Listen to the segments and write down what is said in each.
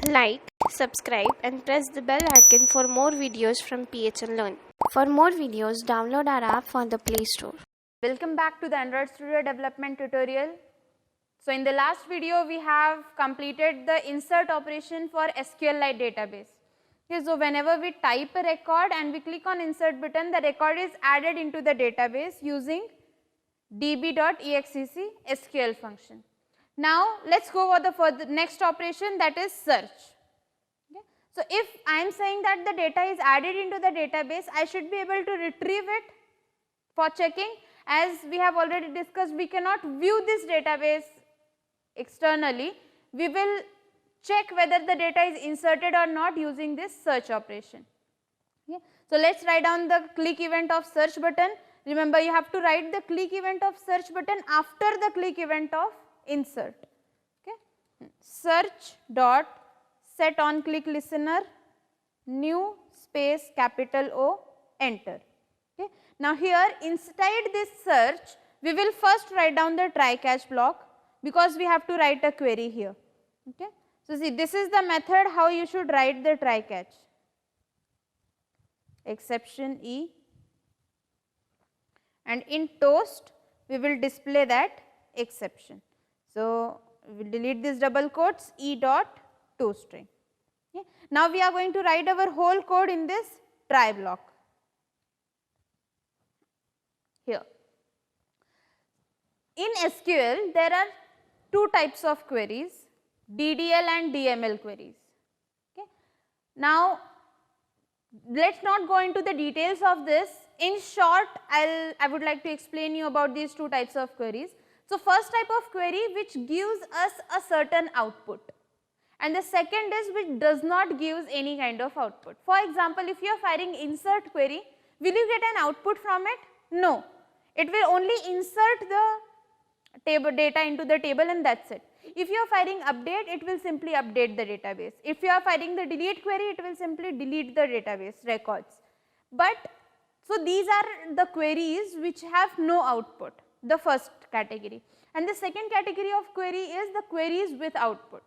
Like, subscribe and press the bell icon for more videos from PHN Learn. For more videos, download our app from the Play Store. Welcome back to the Android Studio development tutorial. So in the last video we have completed the insert operation for SQLite database. Okay, so whenever we type a record and we click on insert button, the record is added into the database using db.exec SQL function. Now let us go for the next operation, that is search. Okay. So if I am saying that the data is added into the database, I should be able to retrieve it for checking. As we have already discussed, we cannot view this database externally. We will check whether the data is inserted or not using this search operation. Okay. So let us write down the click event of search button. Remember, you have to write the click event of search button after the click event of insert. Okay. Search dot set on click listener new space capital O enter. Okay. Now here inside this search we will first write down the try catch block because we have to write a query here. Okay. So see, this is the method how you should write the try catch. Exception E, and in toast we will display that exception. So we will delete this double quotes E dot toString. Okay. Now we are going to write our whole code in this try block here. In SQL there are two types of queries, DDL and DML queries. Okay. Now let us not go into the details of this. In short, I would like to explain you about these two types of queries. So first type of query which gives us a certain output, and the second is which does not give any kind of output. For example, if you are firing insert query, will you get an output from it? No. It will only insert the table data into the table and that is it. If you are firing update, it will simply update the database. If you are firing the delete query, it will simply delete the database records. But so these are the queries which have no output, the first category. And the second category of query is the queries with output.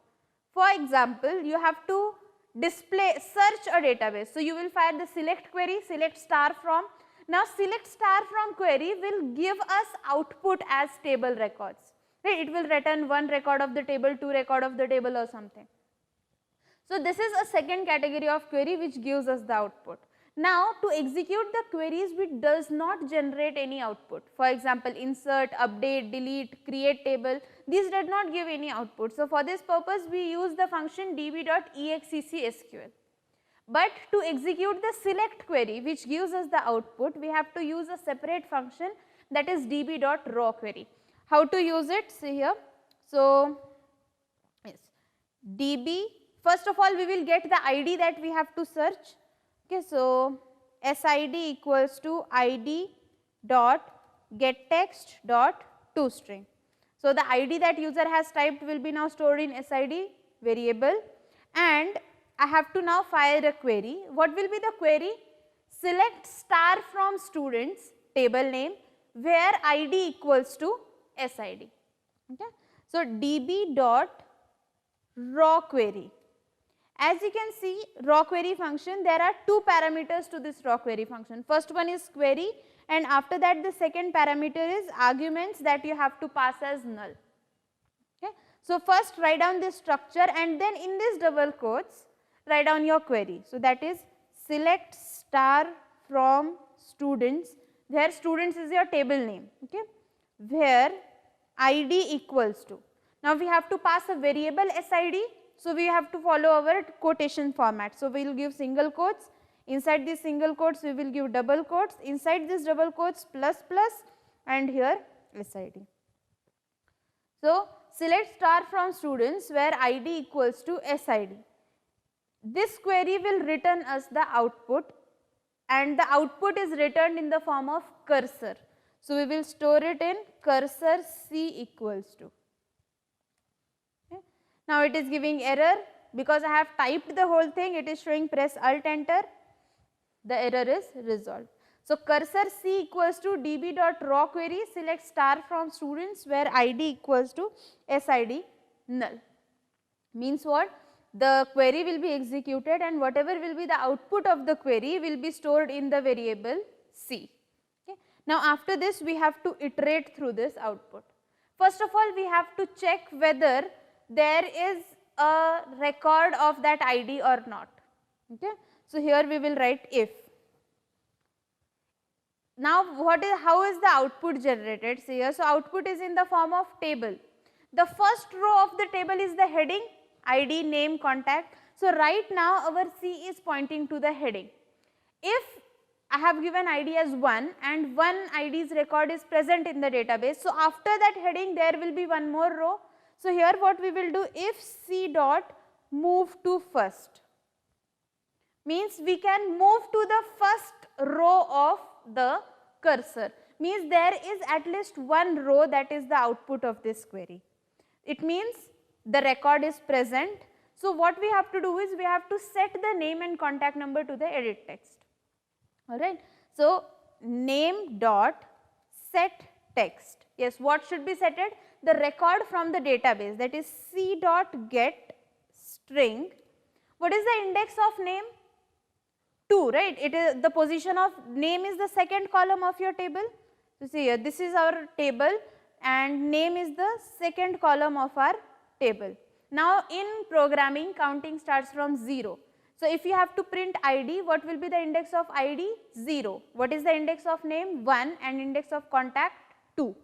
For example, you have to search a database. So you will fire the select query, select star from. Now select star from query will give us output as table records. Right? It will return one record of the table, two record of the table or something. So this is a second category of query which gives us the output. Now to execute the queries which does not generate any output, for example insert, update, delete, create table, these did not give any output. So for this purpose we use the function db.exec_sql. But to execute the select query which gives us the output, we have to use a separate function, that is db.rawQuery. How to use it? See here. So yes, db, first of all we will get the ID that we have to search. Okay, so SID equals to ID dot getText dot toString. So the ID that user has typed will be now stored in SID variable, and I have to now fire a query. What will be the query? Select star from students table name where ID equals to SID. Okay. So db dot raw query. As you can see, raw query function, there are two parameters to this raw query function. First one is query, and after that the second parameter is arguments that you have to pass as null. Okay. So first write down this structure and then in this double quotes write down your query. So that is select star from students, where students is your table name, okay, where ID equals to. Now we have to pass a variable SID. So we have to follow our quotation format. So we will give single quotes, inside these single quotes we will give double quotes, inside this double quotes plus plus, and here SID. So select star from students where ID equals to SID. This query will return us the output, and the output is returned in the form of cursor. So we will store it in cursor C equals to. Now it is giving error because I have typed the whole thing, it is showing press alt enter, the error is resolved. So cursor C equals to db.rawQuery, select star from students where ID equals to SID null. Means what? the query will be executed and whatever will be the output of the query will be stored in the variable C. Okay. Now, after this we have to iterate through this output. First of all, we have to check whether there is a record of that ID or not. Okay. So, here we will write if. Now, how is the output generated? See here, so output is in the form of table. The first row of the table is the heading, ID, name, contact. So, right now our C is pointing to the heading. If I have given ID as 1 and 1 ID's record is present in the database, so after that heading there will be one more row. So, here what we will do, if C dot move to first, means we can move to the first row of the cursor, means there is at least one row that is the output of this query. It means the record is present. So, what we have to do is we have to set the name and contact number to the edit text. Alright. So, name dot set text. Yes, what should be setted? The record from the database, that is C dot get string. What is the index of name? 2, right? It is the position of name is the second column of your table. So, see here, this is our table and name is the second column of our table. Now, in programming, counting starts from 0. So, if you have to print ID, what will be the index of ID? 0. What is the index of name? 1 and index of contact? 2.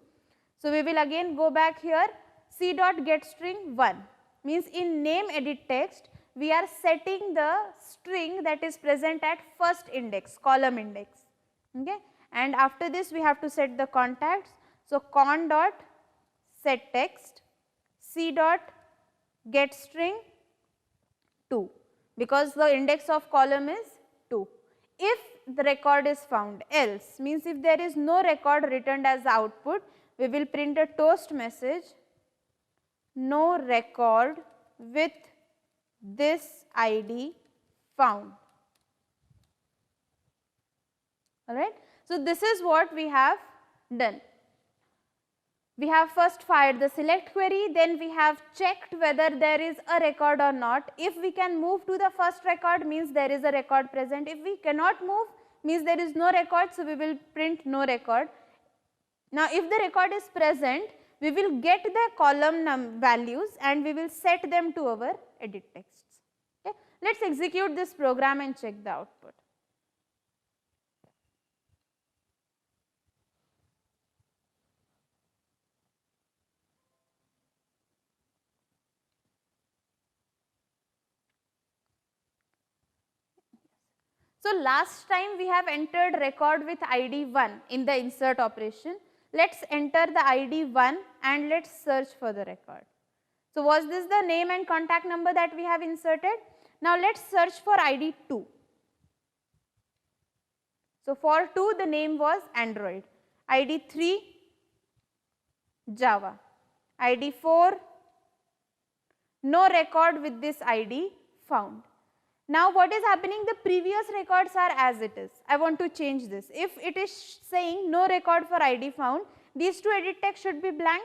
So, we will again go back here, C dot get string 1, means in name edit text, we are setting the string that is present at first index, column index, okay. And after this we have to set the contacts. So, con dot set text, C dot get string 2, because the index of column is 2. If the record is found, else means if there is no record returned as the output, we will print a toast message, no record with this ID found. Alright. So, this is what we have done. We have first fired the select query, then we have checked whether there is a record or not. If we can move to the first record, means there is a record present. If we cannot move, means there is no record, so we will print no record. Now, if the record is present, we will get the column values and we will set them to our edit texts. Okay. Let us execute this program and check the output. So, last time we have entered record with ID 1 in the insert operation. Let us enter the ID 1 and let us search for the record. So, was this the name and contact number that we have inserted? Now, let us search for ID 2. So, for 2 the name was Android, ID 3 Java, ID 4 no record with this ID found. Now, what is happening? The previous records are as it is. I want to change this. If it is saying no record for ID found, these two edit text should be blank.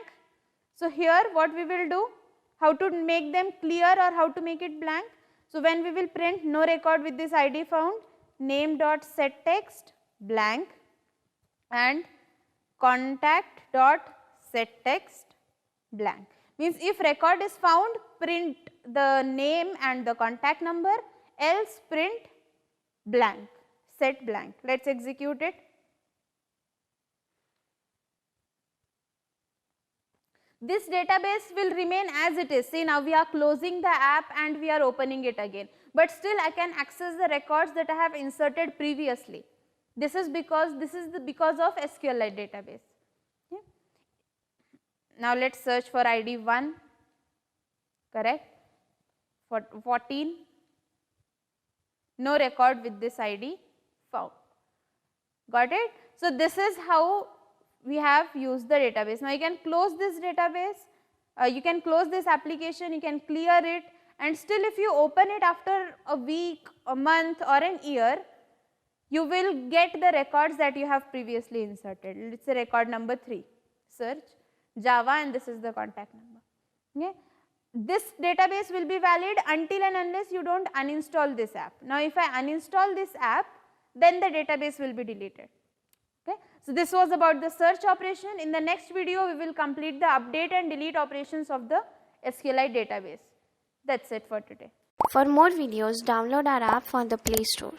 So, here what we will do, how to make them clear or how to make it blank. So, when we will print no record with this ID found, name dot set text blank and contact dot set text blank. Means if record is found, print the name and the contact number, else print blank, set blank. Let us execute it. This database will remain as it is. See, now we are closing the app and we are opening it again, but still I can access the records that I have inserted previously. This is because of SQLite database. Okay. Now, let us search for ID 1, correct, for 14. No record with this ID found. Got it? So, this is how we have used the database. Now, you can close this database, you can close this application, you can clear it, and still if you open it after a week, a month or an year, you will get the records that you have previously inserted. Let us say record number 3, search Java, and this is the contact number. Okay. this database will be valid until and unless you don't uninstall this app. Now, if I uninstall this app, then the database will be deleted. Okay. So, this was about the search operation. In the next video, we will complete the update and delete operations of the SQLite database. That's it for today. For more videos, download our app from the Play Store.